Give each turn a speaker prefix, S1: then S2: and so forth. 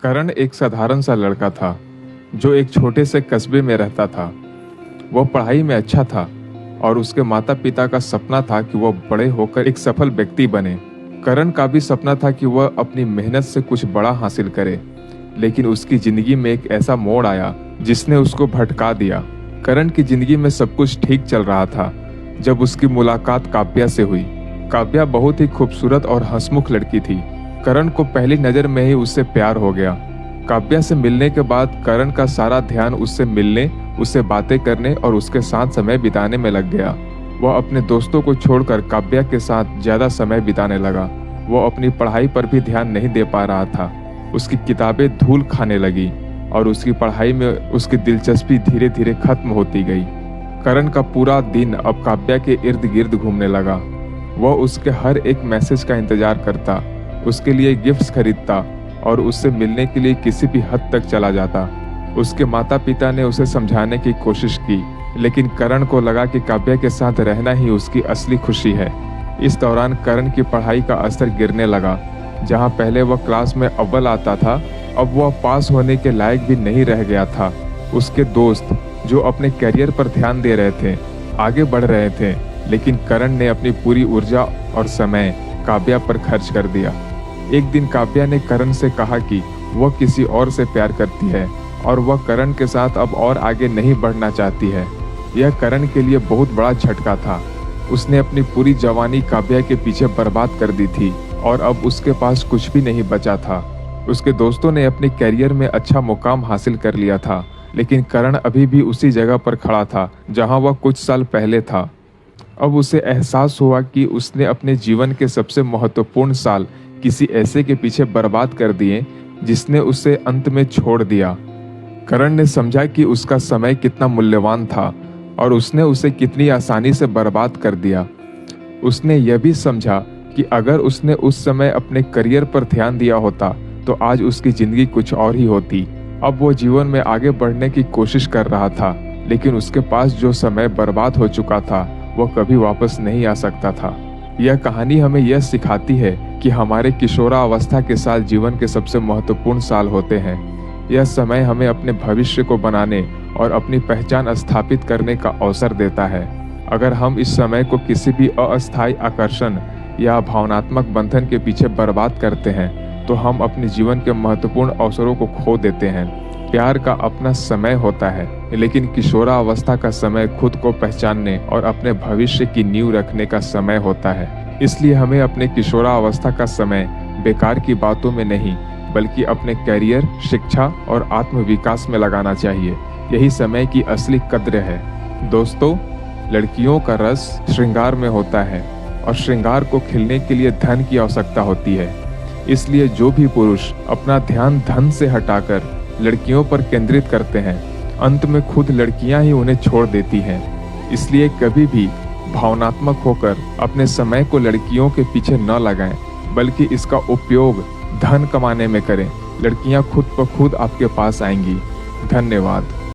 S1: करण एक साधारण सा लड़का था जो एक छोटे से कस्बे में रहता था। वह पढ़ाई में अच्छा था और उसके माता पिता का सपना था कि वह बड़े होकर एक सफल व्यक्ति बने। करण का भी सपना था कि वह अपनी मेहनत से कुछ बड़ा हासिल करे, लेकिन उसकी जिंदगी में एक ऐसा मोड़ आया जिसने उसको भटका दिया। करण की जिंदगी में सब कुछ ठीक चल रहा था जब उसकी मुलाकात काव्या से हुई। काव्या बहुत ही खूबसूरत और हंसमुख लड़की थी। करण को पहली नजर में ही उससे प्यार हो गया। काव्या से मिलने के बाद करण का सारा ध्यान उससे मिलने, उससे बातें करने और उसके साथ समय बिताने में लग गया। वह अपने दोस्तों को छोड़कर काव्या के साथ ज्यादा समय बिताने लगा। वह अपनी पढ़ाई पर भी ध्यान नहीं दे पा रहा था। उसकी किताबें धूल खाने लगी और उसकी पढ़ाई में उसकी दिलचस्पी धीरे धीरे खत्म होती गई। करण का पूरा दिन अब काव्या के इर्द गिर्द घूमने लगा। वह उसके हर एक मैसेज का इंतजार करता, उसके लिए गिफ्ट्स खरीदता और उससे मिलने के लिए किसी भी हद तक चला जाता। उसके माता पिता ने उसे समझाने की कोशिश की, लेकिन करण को लगा कि काव्या के साथ रहना ही उसकी असली खुशी है। इस दौरान करण की पढ़ाई का असर गिरने लगा। जहां पहले वह क्लास में अव्वल आता था, अब वह पास होने के लायक भी नहीं रह गया था। उसके दोस्त जो अपने करियर पर ध्यान दे रहे थे, आगे बढ़ रहे थे, लेकिन करण ने अपनी पूरी ऊर्जा और समय काव्या पर खर्च कर दिया। एक दिन काव्या ने करण से कहा कि वह किसी और से प्यार करती है और वह करण के साथ अब और आगे नहीं बढ़ना चाहती है। यह करण के लिए बहुत बड़ा झटका था। उसने अपनी पूरी जवानी काव्या के पीछे बर्बाद कर दी थी और अब उसके पास कुछ भी नहीं बचा था। उसके दोस्तों ने अपने करियर में अच्छा मुकाम हासिल कर लिया था, लेकिन करण अभी भी उसी जगह पर खड़ा था जहां वह कुछ साल पहले था। अब उसे एहसास हुआ कि उसने अपने जीवन के सबसे महत्वपूर्ण साल किसी ऐसे के पीछे बर्बाद कर दिए जिसने उसे अंत में छोड़ दिया। करण ने समझा कि उसका समय कितना मूल्यवान था और उसने उसे कितनी आसानी से बर्बाद कर दिया। उसने यह भी समझा कि अगर उसने उस समय अपने करियर पर ध्यान दिया होता तो आज उसकी जिंदगी कुछ और ही होती। अब वो जीवन में आगे बढ़ने की कोशिश कर रहा था, लेकिन उसके पास जो समय बर्बाद हो चुका था वह कभी वापस नहीं आ सकता था। यह कहानी हमें यह सिखाती है कि हमारे किशोरावस्था के साल जीवन के सबसे महत्वपूर्ण साल होते हैं। यह समय हमें अपने भविष्य को बनाने और अपनी पहचान स्थापित करने का अवसर देता है। अगर हम इस समय को किसी भी अस्थायी आकर्षण या भावनात्मक बंधन के पीछे बर्बाद करते हैं तो हम अपने जीवन के महत्वपूर्ण अवसरों को खो देते हैं। प्यार का अपना समय होता है, लेकिन किशोरावस्था का समय खुद को पहचानने और अपने भविष्य की नींव रखने का समय होता है। इसलिए हमें अपने किशोरावस्था का समय बेकार की बातों में नहीं, बल्कि अपने करियर, शिक्षा और आत्मविकास में लगाना चाहिए। यही समय की असली कद्र है। दोस्तों, लड़कियों का रस श्रृंगार में होता है और श्रृंगार को खिलने के लिए धन की आवश्यकता होती है। इसलिए जो भी पुरुष अपना ध्यान धन से हटाकर लड़कियों पर केंद्रित करते हैं, अंत में खुद लड़कियां ही उन्हें छोड़ देती हैं। इसलिए कभी भी भावनात्मक होकर अपने समय को लड़कियों के पीछे न लगाएं, बल्कि इसका उपयोग धन कमाने में करें। लड़कियां खुद ब खुद आपके पास आएंगी। धन्यवाद।